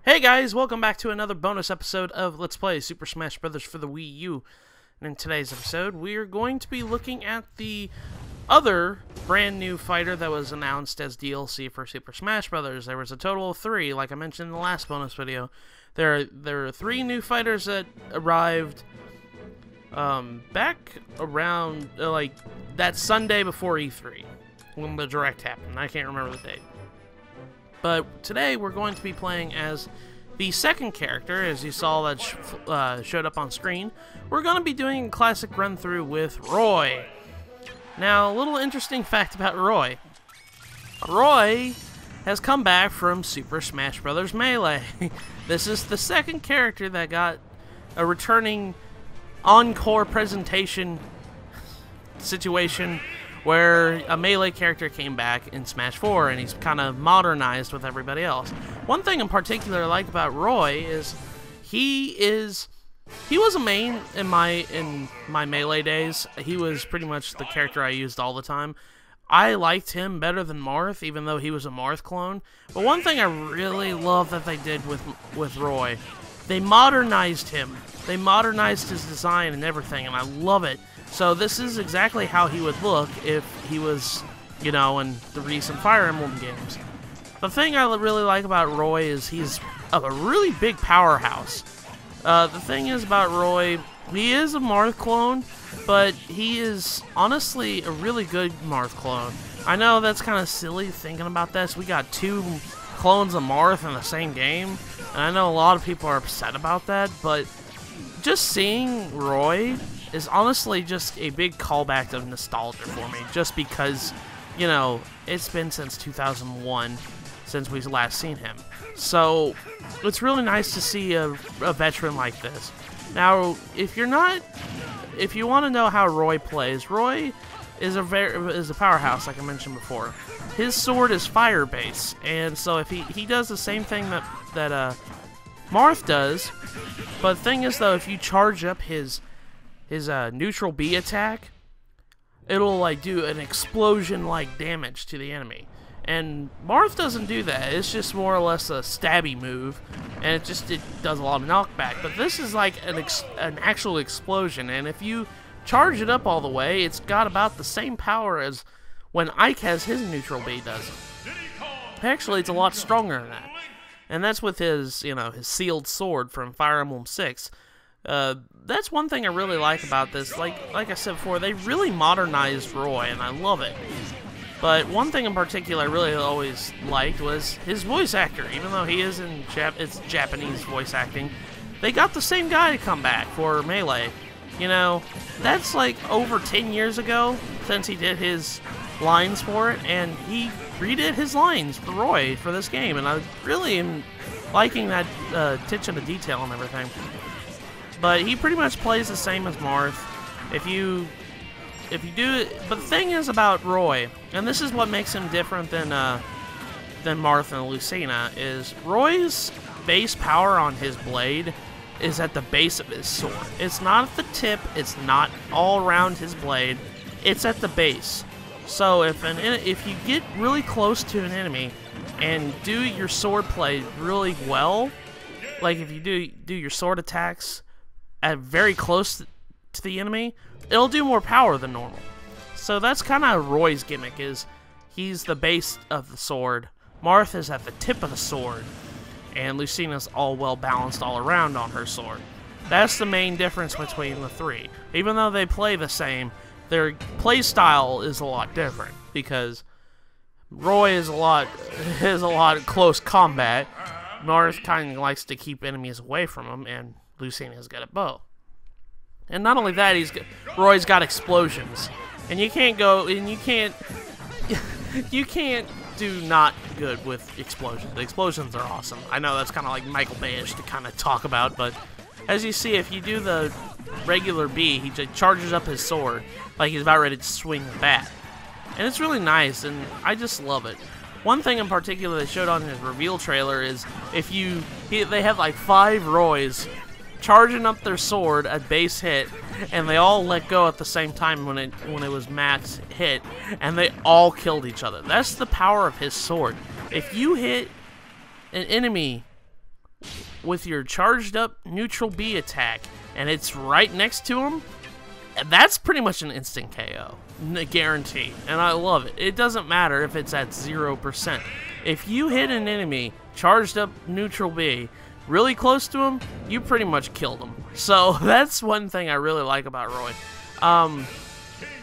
Hey guys, welcome back to another bonus episode of Let's Play Super Smash Bros. For the Wii U. And in today's episode, we are going to be looking at the other brand new fighter that was announced as DLC for Super Smash Bros. There was a total of 3, like I mentioned in the last bonus video. There are 3 new fighters that arrived back around like that Sunday before E3, when the Direct happened. I can't remember the date. But today we're going to be playing as the second character, as you saw that showed up on screen. We're going to be doing a classic run-through with Roy. Now, a little interesting fact about Roy. Roy has come back from Super Smash Bros. Melee. This is the second character that got a returning encore presentation situation where a Melee character came back in Smash 4, and he's kind of modernized with everybody else. One thing in particular I like about Roy is he was a main in my Melee days. He was pretty much the character I used all the time. I liked him better than Marth, even though he was a Marth clone. But one thing I really love that they did with Roy, they modernized him. They modernized his design and everything, and I love it. So this is exactly how he would look if he was, you know, in the recent Fire Emblem games. The thing I really like about Roy is he's a really big powerhouse. The thing is about Roy, he is a Marth clone, but he is honestly a really good Marth clone. I know that's kind of silly thinking about this. We got 2 clones of Marth in the same game, and I know a lot of people are upset about that, but just seeing Roy is honestly just a big callback of nostalgia for me, just because, you know, it's been since 2001 since we've last seen him. So it's really nice to see a veteran like this. Now, if you want to know how Roy plays, Roy is a powerhouse, like I mentioned before. His sword is fire base, and so if he does the same thing that Marth does, but the thing is though, if you charge up his neutral B attack, it'll like do an explosion-like damage to the enemy. And Marth doesn't do that. It's just more or less a stabby move, and it does a lot of knockback. But this is like an actual explosion, and if you charge it up all the way, it's got about the same power as when Ike has his neutral B does. Actually, it's a lot stronger than that. And that's with his, you know, his sealed sword from Fire Emblem 6. That's one thing I really like about this. Like I said before, they really modernized Roy, and I love it. But one thing in particular I really always liked was his voice actor. Even though he is it's Japanese voice acting, they got the same guy to come back for Melee. You know, that's like over 10 years ago since he did his lines for it, and he redid his lines for Roy for this game, and I really am liking that attention to detail and everything. But he pretty much plays the same as Marth. If you do it, but the thing is about Roy, and this is what makes him different than Marth and Lucina, is Roy's base power on his blade is at the base of his sword. It's not at the tip. It's not all around his blade. It's at the base. So if you get really close to an enemy and do your sword play really well, like if you do your sword attacks at very close to the enemy, it'll do more power than normal. So that's kind of Roy's gimmick, is he's the base of the sword, Marth is at the tip of the sword, and Lucina's all well balanced all around on her sword. That's the main difference between the 3. Even though they play the same, their play style is a lot different, because Roy is a lot close combat. Marth kind of likes to keep enemies away from him, and Lucina's got a bow. And not only that, Roy's got explosions, and you can't do not good with explosions. The explosions are awesome. I know that's kind of like Michael Bay-ish to kind of talk about, but as you see, if you do the regular B, he just charges up his sword like he's about ready to swing the bat, and it's really nice, and I just love it. One thing in particular they showed on his reveal trailer is they have like 5 Roys charging up their sword at base hit, and they all let go at the same time when it was max hit, and they all killed each other. That's the power of his sword. If you hit an enemy with your charged up neutral B attack, and it's right next to him, that's pretty much an instant KO. Guaranteed. And I love it. It doesn't matter if it's at 0%. If you hit an enemy charged up neutral B really close to him, you pretty much killed him. So that's one thing I really like about Roy.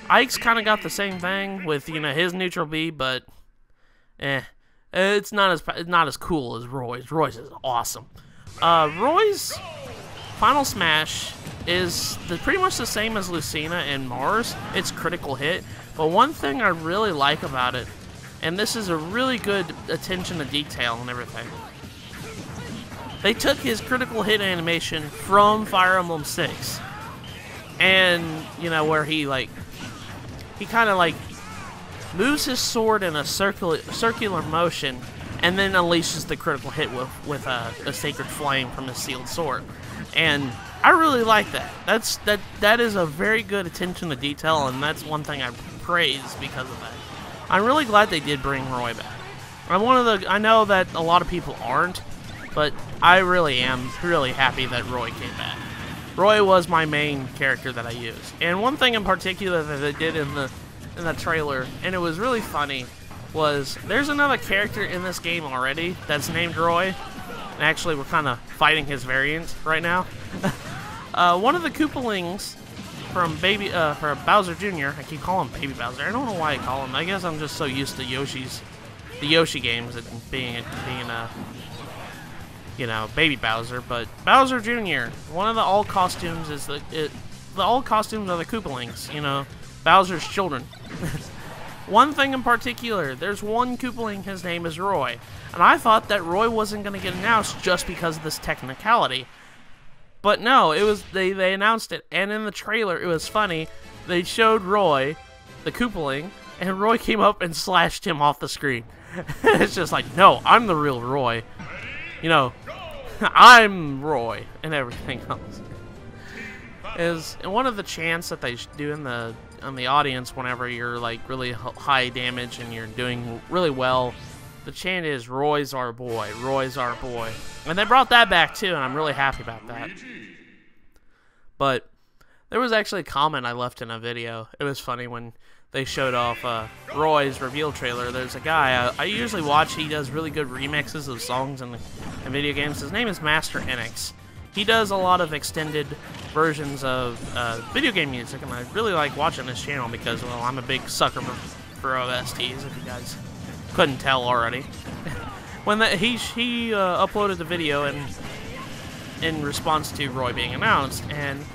Ike's kind of got the same thing with, you know, his neutral B, but it's not as cool as Roy's. Roy's is awesome. Roy's Final Smash is pretty much the same as Lucina and Mars. It's critical hit, but one thing I really like about it, and this is a really good attention to detail and everything, they took his critical hit animation from Fire Emblem 6, and you know where he kind of like moves his sword in a circular motion, and then unleashes the critical hit with a sacred flame from his sealed sword. And I really like that. That is a very good attention to detail, and that's one thing I praise because of that. I'm really glad they did bring Roy back. I know that a lot of people aren't, but I really am really happy that Roy came back. Roy was my main character that I used. And one thing in particular that they did in the trailer, and it was really funny, was there's another character in this game already that's named Roy. And actually, we're kind of fighting his variant right now. One of the Koopalings from Bowser Jr. I keep calling him Baby Bowser. I don't know why I call him. I guess I'm just so used to the Yoshi games and being you know, Baby Bowser. But Bowser Jr. One of the all costumes is the all costumes are the Koopalings. You know, Bowser's children. One thing in particular, there's one Koopaling, his name is Roy. And I thought that Roy wasn't going to get announced just because of this technicality. But no, it was they announced it, and in the trailer, it was funny. They showed Roy, the Koopaling, and Roy came up and slashed him off the screen. It's just like, no, I'm the real Roy. You know, I'm Roy, and everything else. And one of the chants that they do in the audience whenever you're like really high damage and you're doing really well, the chant is "Roy's our boy, Roy's our boy," and they brought that back too, and I'm really happy about that. But there was actually a comment I left in a video. It was funny when they showed off Roy's reveal trailer. There's a guy I usually watch. He does really good remixes of songs in video games. His name is Master Enix. He does a lot of extended versions of video game music, and I really like watching his channel because, well, I'm a big sucker for OSTs, if you guys couldn't tell already. When he uploaded the video in response to Roy being announced, and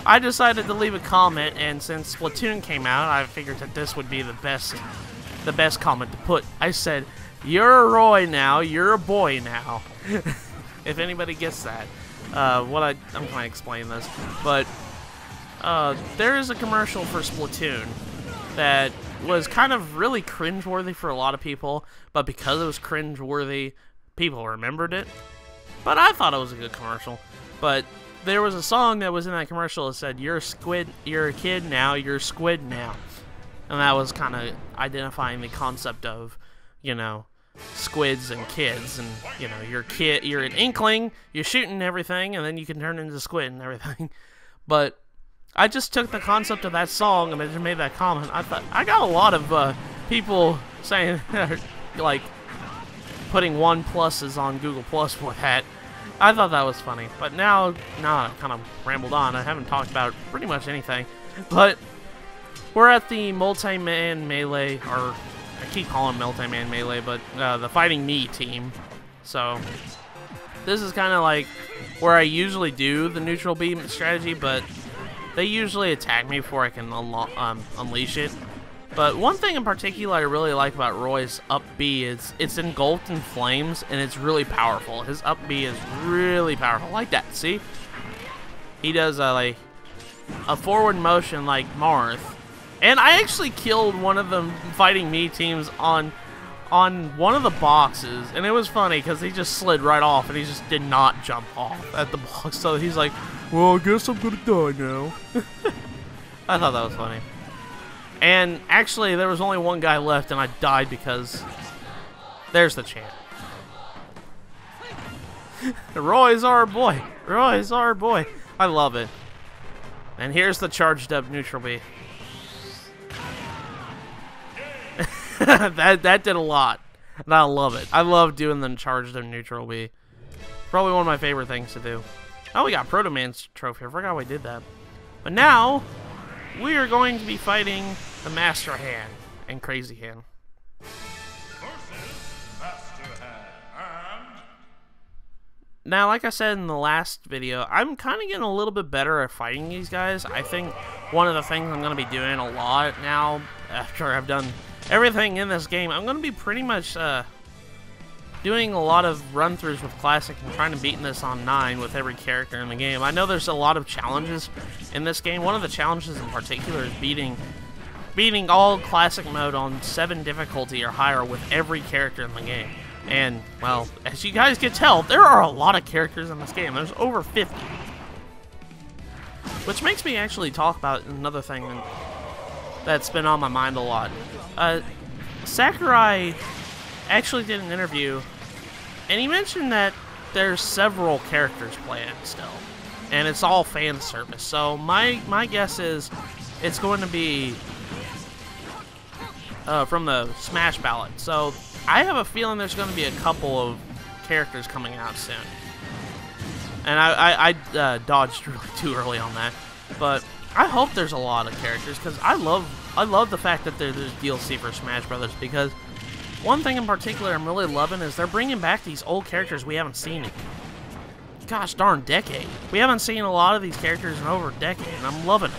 I decided to leave a comment, and since Splatoon came out, I figured that this would be the best comment to put. I said, "You're a Roy now, you're a boy now." If anybody gets that. I'm going to explain this, but there is a commercial for Splatoon that was kind of really cringeworthy for a lot of people, but because it was cringeworthy, people remembered it. But I thought it was a good commercial. But there was a song that was in that commercial that said, "You're a kid now, you're squid now," and that was kind of identifying the concept of, you know, squids and kids, and you know, you're an inkling, you're shooting everything, and then you can turn into squid and everything. But I just took the concept of that song and I just made that comment. I got a lot of people saying like putting 1+s on Google Plus for that. I thought that was funny, but now I kind of rambled on. I haven't talked about pretty much anything, but we're at the multi-man melee, or I keep calling multi-man melee, but the Fighting Me team. So this is kind of like where I usually do the neutral beam strategy, but they usually attack me before I can unleash it. But one thing in particular I really like about Roy's up B is it's engulfed in flames, and it's really powerful. His up B is really powerful, like that. See, he does like a forward motion like Marth. And I actually killed one of the Fighting Me teams on one of the boxes, and it was funny because he just slid right off, and he just did not jump off at the box. So he's like, "Well, I guess I'm gonna die now." I thought that was funny. And actually, there was only one guy left, and I died because there's the chant. Roy's our boy. Roy's our boy. I love it. And here's the charged up neutral B. that did a lot. And I love it. I love doing the charged up neutral B. Probably one of my favorite things to do. Oh, we got Proto Man's trophy. I forgot we did that. But now, we are going to be fighting the Master Hand and Crazy Hand. Now, like I said in the last video, I'm kind of getting a little bit better at fighting these guys. I think one of the things I'm going to be doing a lot now, after I've done everything in this game, I'm going to be pretty much doing a lot of run-throughs with Classic and trying to beat this on 9 with every character in the game. I know there's a lot of challenges in this game. One of the challenges in particular is beating all Classic mode on 7 difficulty or higher with every character in the game. And, well, as you guys can tell, there are a lot of characters in this game. There's over 50. Which makes me actually talk about another thing that's been on my mind a lot. Sakurai actually did an interview, and he mentioned that there's several characters playing still. And it's all fan service. So my guess is it's going to be from the Smash ballot. So I have a feeling there's going to be a couple of characters coming out soon. And I dodged really too early on that. But I hope there's a lot of characters, because I love the fact that there's DLC for Smash Brothers, because one thing in particular I'm really loving is they're bringing back these old characters we haven't seen in, gosh darn, decade. We haven't seen a lot of these characters in over a decade, and I'm loving it.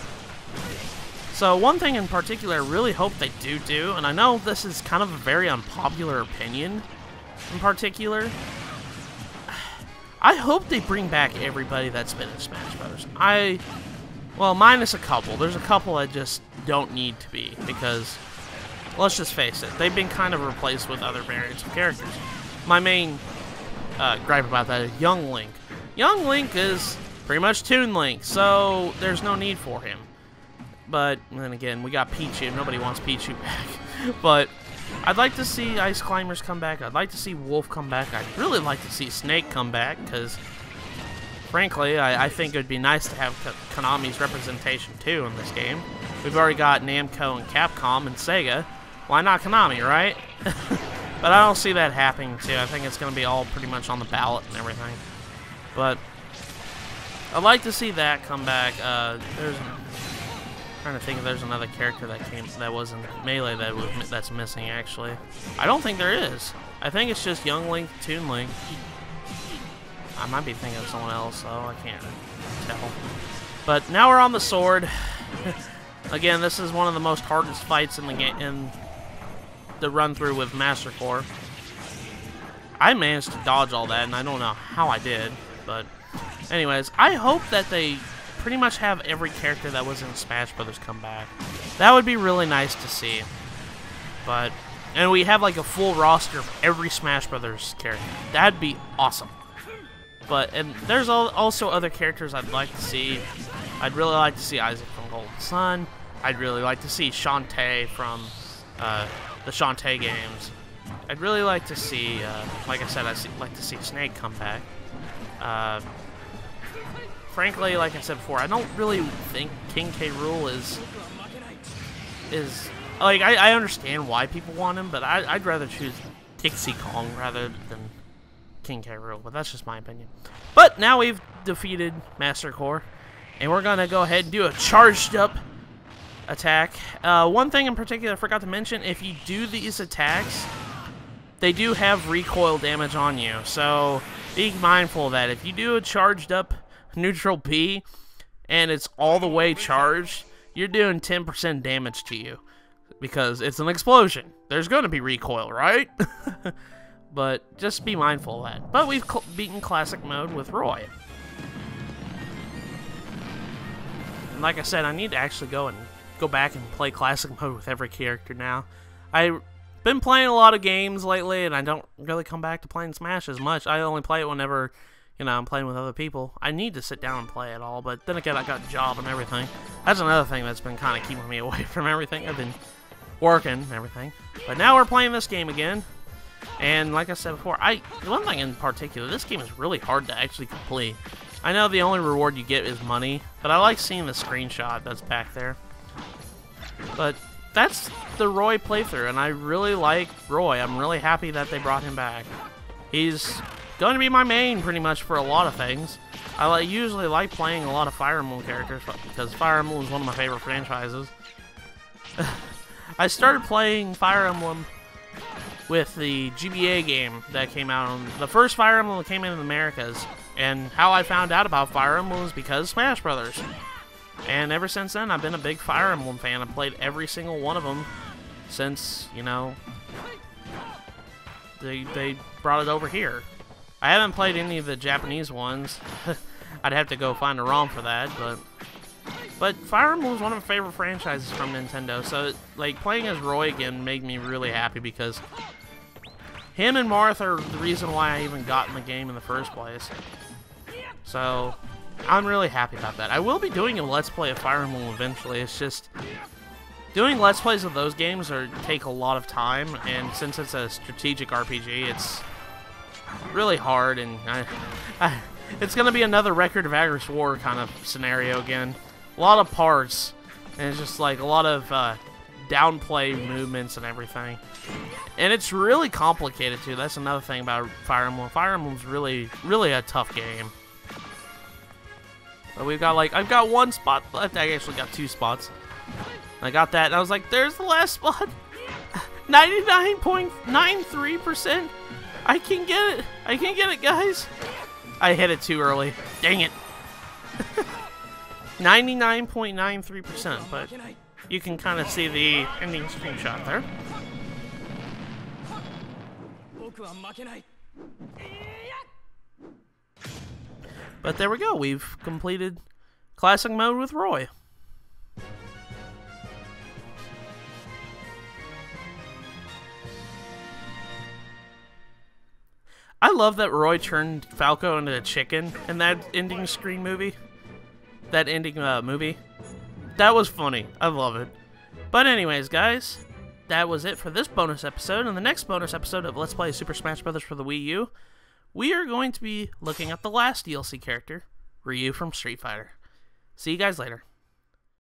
So one thing in particular I really hope they do, and I know this is kind of a very unpopular opinion in particular, I hope they bring back everybody that's been in Smash Brothers. Well, minus a couple. There's a couple that just don't need to be, because, let's just face it, they've been kind of replaced with other variants of characters. My main gripe about that is Young Link. Young Link is pretty much Toon Link, so there's no need for him. But then again, we got Pichu. Nobody wants Pichu back. But I'd like to see Ice Climbers come back. I'd like to see Wolf come back. I'd really like to see Snake come back, because frankly, I think it would be nice to have Konami's representation too in this game. We've already got Namco and Capcom and Sega. Why not Konami, right? But I don't see that happening too. I think it's going to be all pretty much on the ballot and everything. But I'd like to see that come back. Trying to think if there's another character that was in Melee that's missing actually. I don't think there is. I think it's just Young Link, Toon Link. I might be thinking of someone else, so I can't tell. But now we're on the sword. Again, this is one of the most hardest fights in the game, in the run through with Master Core. I managed to dodge all that, and I don't know how I did, but anyways, I hope that they pretty much have every character that was in Smash Brothers come back. That would be really nice to see. And we have like a full roster of every Smash Brothers character. That'd be awesome. And there's also other characters I'd like to see. I'd really like to see Isaac from Golden Sun. I'd really like to see Shantae from the Shantae games. I'd really like to see, like I said, I'd like to see Snake come back. Frankly, like I said before, I don't really think King K. Rool is like, I understand why people want him, but I'd rather choose Dixie Kong rather than King K. Rool, but that's just my opinion. But now we've defeated Master Core, and we're gonna go ahead and do a charged up attack. One thing in particular I forgot to mention, if you do these attacks, they do have recoil damage on you, so be mindful of that. If you do a charged up neutral B and it's all the way charged, you're doing 10% damage to you, because it's an explosion. There's going to be recoil, right? But just be mindful of that. But we've beaten Classic mode with Roy. And like I said, I need to actually go back and play Classic mode with every character now. I've been playing a lot of games lately, and I don't really come back to playing Smash as much. I only play it whenever, you know, I'm playing with other people. I need to sit down and play it all, but then again, I got a job and everything. That's another thing that's been kind of keeping me away from everything. I've been working and everything. But now we're playing this game again. And like I said before, one thing in particular, this game is really hard to actually complete. I know the only reward you get is money, but I like seeing the screenshot that's back there. But that's the Roy playthrough, and I really like Roy. I'm really happy that they brought him back. He's going to be my main pretty much for a lot of things. I usually like playing a lot of Fire Emblem characters because Fire Emblem is one of my favorite franchises. I started playing Fire Emblem with the GBA game that came out on the first Fire Emblem that came in the Americas, and how I found out about Fire Emblem was because Smash Brothers. And ever since then, I've been a big Fire Emblem fan. I've played every single one of them since, you know, they brought it over here. I haven't played any of the Japanese ones. I'd have to go find a ROM for that, but Fire Emblem was one of my favorite franchises from Nintendo, so like playing as Roy again made me really happy because him and Marth are the reason why I even got in the game in the first place. So I'm really happy about that. I will be doing a Let's Play of Fire Emblem eventually. It's just doing Let's Plays of those games take a lot of time, and since it's a strategic RPG, it's really hard, and it's going to be another Record of Agarest War kind of scenario again. A lot of parts, and it's just like a lot of downplay movements and everything. And it's really complicated too. That's another thing about Fire Emblem. Fire Emblem's really, really a tough game. But we've got I've got one spot left. I actually got 2 spots. I got that, and I was like, there's the last spot. 99.93%. I can get it. I can get it, guys. I hit it too early. Dang it. 99.93%, but you can kind of see the ending screenshot there. But there we go. We've completed Classic Mode with Roy. I love that Roy turned Falco into a chicken in that ending screen movie. That ending movie. That was funny. I love it. But anyways, guys, that was it for this bonus episode. In the next bonus episode of Let's Play Super Smash Bros. For the Wii U, we are going to be looking at the last DLC character, Ryu from Street Fighter. See you guys later.